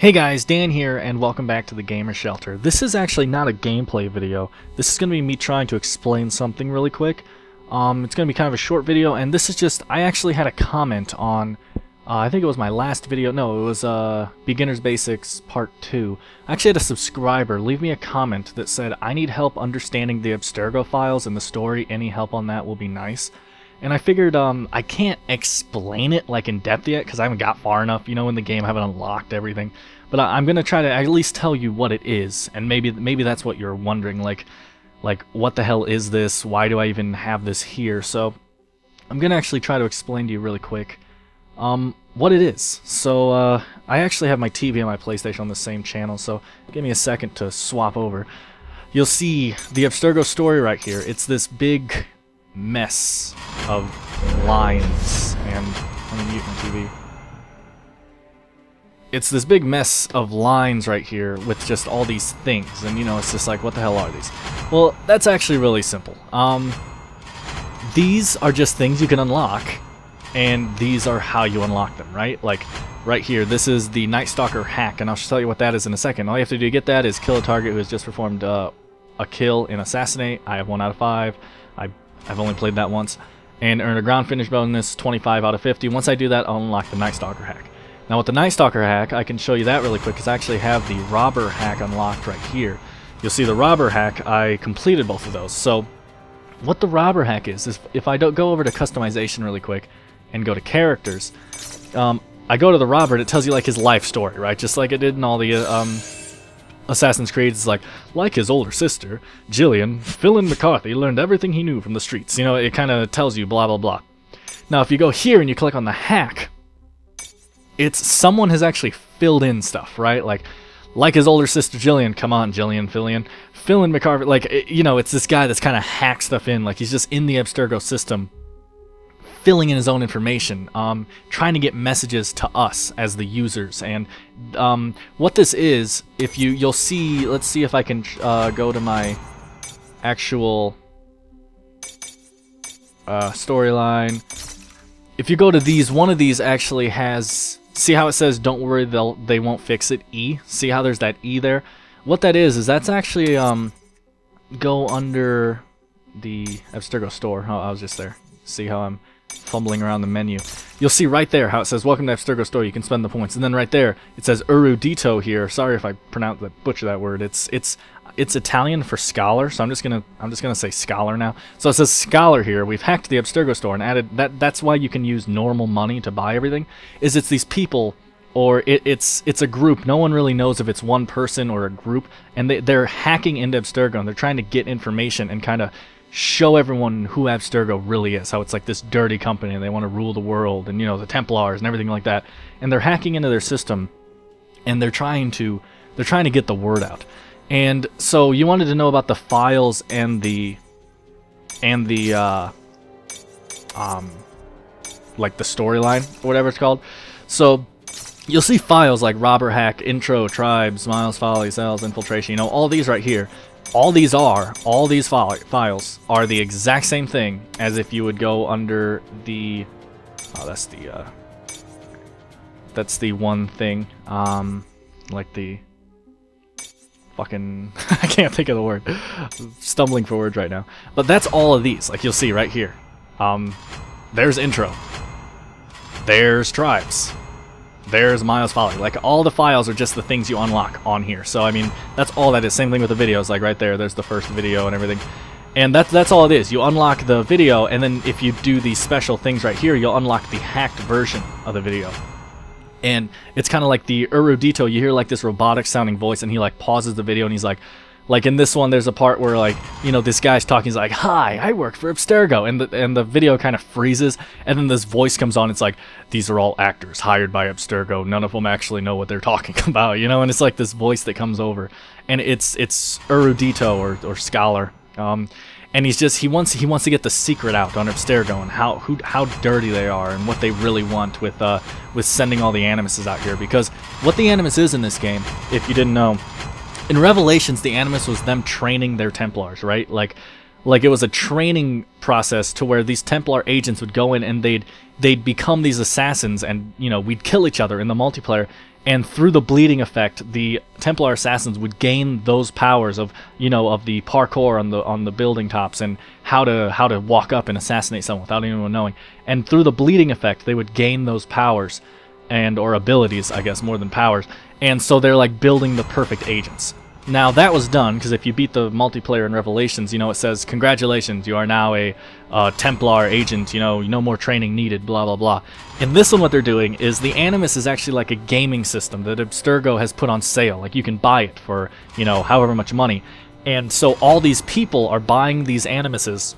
Hey guys, Dan here, and welcome back to the Gamer Shelter. This is actually not a gameplay video. This is going to be me trying to explain something really quick. It's going to be kind of a short video, and this is just, I actually had a comment on, I think it was my last video, no, it was Beginner's Basics Part 2. I actually had a subscriber leave me a comment that said, I need help understanding the Abstergo files and the story, any help on that will be nice. And I figured I can't explain it like in depth yet because I haven't got far enough, you know, in the game. I haven't unlocked everything. But I'm going to try to at least tell you what it is, and maybe that's what you're wondering, like what the hell is this? Why do I even have this here? So I'm going to actually try to explain to you really quick what it is. So I actually have my TV and my PlayStation on the same channel, so give me a second to swap over. You'll see the Abstergo story right here. It's this big mess of lines, and let me mute my TV. It's this big mess of lines right here with just all these things, and you know, it's just like, what the hell are these? Well, that's actually really simple. These are just things you can unlock, and these are how you unlock them, right? Like, right here, this is the Night Stalker hack, and I'll tell you what that is in a second. All you have to do to get that is kill a target who has just performed a kill in Assassinate. I have 1 out of 5. I've only played that once. And earn a ground finish bonus, 25 out of 50. Once I do that, I'll unlock the Night Stalker hack. Now with the Night Stalker hack, I can show you that really quick because I actually have the Robber hack unlocked right here. You'll see the Robber hack, I completed both of those. So what the Robber hack is if I don't go over to customization really quick and go to characters, I go to the Robber and it tells you like his life story, right? Just like it did in all the Assassin's Creed. Is like his older sister, Jillian, Philin McCarthy learned everything he knew from the streets. You know, it kind of tells you blah blah blah. Now if you go here and you click on the hack, it's someone has actually filled in stuff, right? Like his older sister Jillian, come on Jillian, Philin McCarthy, like, you know, it's this guy that's kind of hacked stuff in, like he's just in the Abstergo system, filling in his own information, trying to get messages to us as the users. And what this is, if you'll see, let's see if I can go to my actual storyline. If you go to these, one of these actually has, see how it says don't worry, they won't fix it, E? See how there's that E there? What that is that's actually go under the Abstergo store. Oh, I was just there. See how I'm fumbling around the menu. You'll see right there how it says welcome to Abstergo store, you can spend the points, and then right there it says Erudito here. Sorry if I butcher that word. It's Italian for scholar, so I'm just gonna say scholar now. So it says scholar here. We've hacked the Abstergo store and added that's why you can use normal money to buy everything, is it's these people, or it's a group. No one really knows if it's one person or a group, and they're hacking into Abstergo and they're trying to get information and kind of show everyone who Abstergo really is, how it's like this dirty company and they want to rule the world, and you know, the Templars and everything like that. And they're hacking into their system and they're trying to get the word out. And so you wanted to know about the files and the like the storyline or whatever it's called. So you'll see files like Robber Hack, Intro, Tribes, Miles, Folly, Cells, Infiltration, you know, all these right here. All these files are the exact same thing as if you would go under the, oh, that's the one thing, like the fucking, I can't think of the word, stumbling for words right now, but that's all of these, like you'll see right here. There's Intro, there's Tribes, there's Miles Folly. Like, all the files are just the things you unlock on here. So I mean, that's all that is. Same thing with the videos, like right there's the first video and everything. And that's all it is. You unlock the video, and then if you do these special things right here, you'll unlock the hacked version of the video. And it's kind of like the Erudito. You hear like this robotic sounding voice, and he like pauses the video and he's like in this one, there's a part where, like, you know, this guy's talking, he's like, hi, I work for Abstergo, and the video kind of freezes, and then this voice comes on, it's like, these are all actors hired by Abstergo, none of them actually know what they're talking about, you know, and it's like this voice that comes over, and it's Erudito or scholar, and he wants to get the secret out on Abstergo and how dirty they are and what they really want with sending all the animuses out here, because what the animus is in this game, if you didn't know, in Revelations, the Animus was them training their Templars, right? Like Like it was a training process to where these Templar agents would go in and they'd become these assassins, and we'd kill each other in the multiplayer. And through the bleeding effect, the Templar assassins would gain those powers of of the parkour on the building tops, and how to walk up and assassinate someone without anyone knowing. And through the bleeding effect, they would gain those powers or abilities, I guess, more than powers. And so they're like building the perfect agents. Now that was done because if you beat the multiplayer in Revelations, it says congratulations, you are now a Templar agent. No more training needed. Blah blah blah. In this one, what they're doing is the Animus is actually like a gaming system that Abstergo has put on sale. Like you can buy it for however much money, and so all these people are buying these Animuses,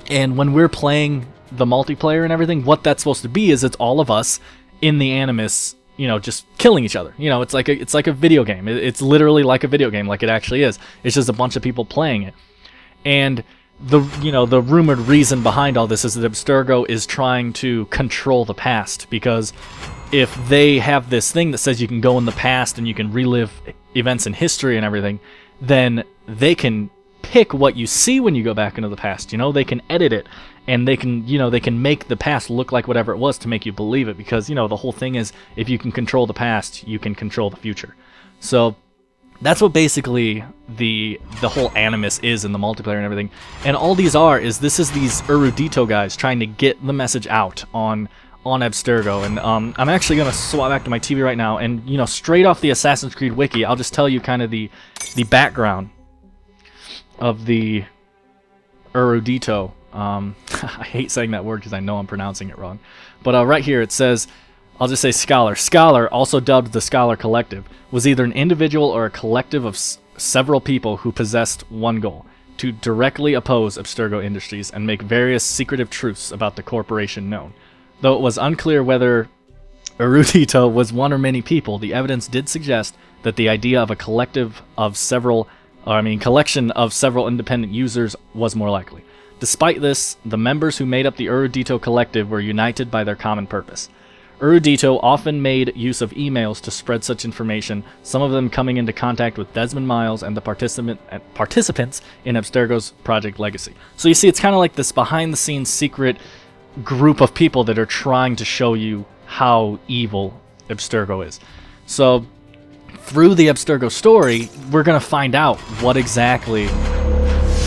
and when we're playing the multiplayer and everything, what that's supposed to be is it's all of us in the Animus, just killing each other. It's like a video game. It's literally like a video game, like it actually is. It's just a bunch of people playing it. And the rumored reason behind all this is that Abstergo is trying to control the past, because if they have this thing that says you can go in the past and you can relive events in history and everything, then they can pick what you see when you go back into the past. They can edit it, and they can make the past look like whatever it was to make you believe it, because the whole thing is if you can control the past, you can control the future. So that's what basically the whole Animus is in the multiplayer and everything. And all these this is these Erudito guys trying to get the message out on Abstergo. And I'm actually going to swap back to my TV right now, and straight off the Assassin's Creed wiki, I'll just tell you kind of the background of the Erudito. I hate saying that word because I know I'm pronouncing it wrong. But right here it says, I'll just say Scholar. Scholar, also dubbed the Scholar Collective, was either an individual or a collective of several people who possessed one goal: to directly oppose Abstergo Industries and make various secretive truths about the corporation known. Though it was unclear whether Erudito was one or many people, the evidence did suggest that the idea of a collection of several independent users was more likely. Despite this, the members who made up the Erudito Collective were united by their common purpose. Erudito often made use of emails to spread such information, some of them coming into contact with Desmond Miles and the participants in Abstergo's Project Legacy. So you see, it's kind of like this behind-the-scenes secret group of people that are trying to show you how evil Abstergo is. So through the Abstergo story, we're going to find out what exactly...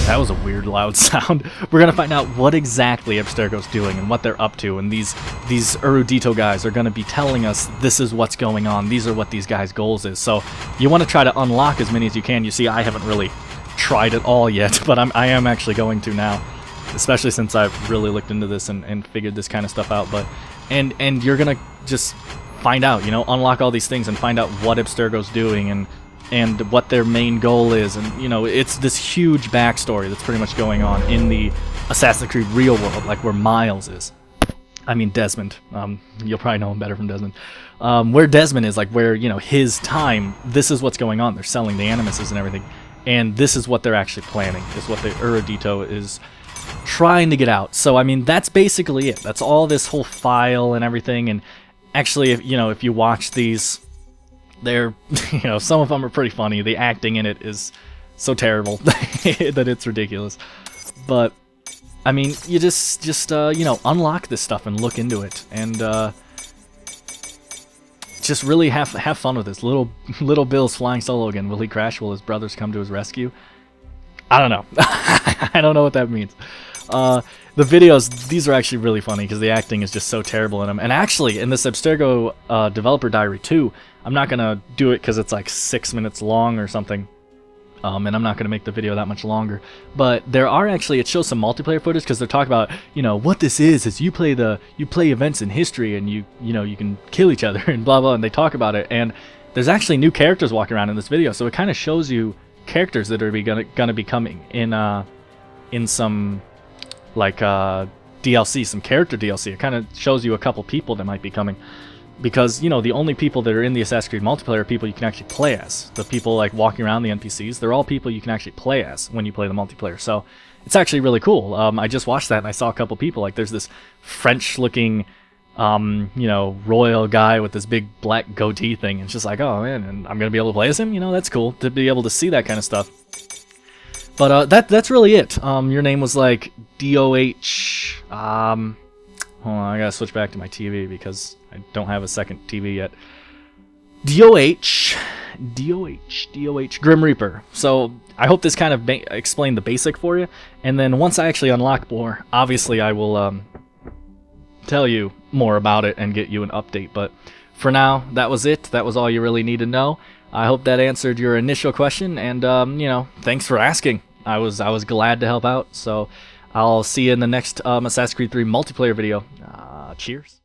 That was a weird loud sound. We're going to find out what exactly Abstergo's doing and what they're up to, and these Erudito guys are going to be telling us this is what's going on, these are what these guys' goals is. So you want to try to unlock as many as you can. You see, I haven't really tried it all yet, but I am actually going to now, especially since I've really looked into this and figured this kind of stuff out. But and you're going to just find out, unlock all these things and find out what Abstergo's doing and what their main goal is. And it's this huge backstory that's pretty much going on in the Assassin's Creed real world, like where Miles is. I mean Desmond. You'll probably know him better from Desmond. Where Desmond is, like where his time, this is what's going on. They're selling the Animuses and everything, and this is what they're actually planning, is what the Erudito is trying to get out. So I mean, that's basically it. That's all this whole file and everything. And actually, if you watch these, they're, some of them are pretty funny. The acting in it is so terrible that it's ridiculous. But I mean, you just unlock this stuff and look into it, and just really have fun with this. Little Bill's flying solo again. Will he crash? Will his brothers come to his rescue? I don't know. I don't know what that means. The videos, these are actually really funny because the acting is just so terrible in them. And actually, in this Abstergo Developer Diary 2, I'm not going to do it because it's like 6 minutes long or something. And I'm not going to make the video that much longer. But there are actually, it shows some multiplayer footage because they're talking about, what this is you play events in history and you can kill each other and blah blah, and they talk about it. And there's actually new characters walking around in this video, so it kind of shows you characters that are gonna be coming in some like DLC, some character DLC. It kind of shows you a couple people that might be coming, because the only people that are in the Assassin's Creed multiplayer are people you can actually play as. The people like walking around, the NPCs, they're all people you can actually play as when you play the multiplayer. So it's actually really cool. I just watched that and I saw a couple people. Like there's this French looking royal guy with this big black goatee thing. It's just like, oh man, and I'm gonna be able to play as him. That's cool to be able to see that kind of stuff. But that's really it. Your name was like DOH. Hold on, I gotta switch back to my TV because I don't have a second TV yet. DOH, Grim Reaper. So I hope this kind of explained the basic for you. And then once I actually unlock more, obviously I will tell you more about it and get you an update. But for now, that was it. That was all you really need to know. I hope that answered your initial question, and you know, thanks for asking. I was glad to help out. So I'll see you in the next Assassin's Creed 3 multiplayer video. Cheers.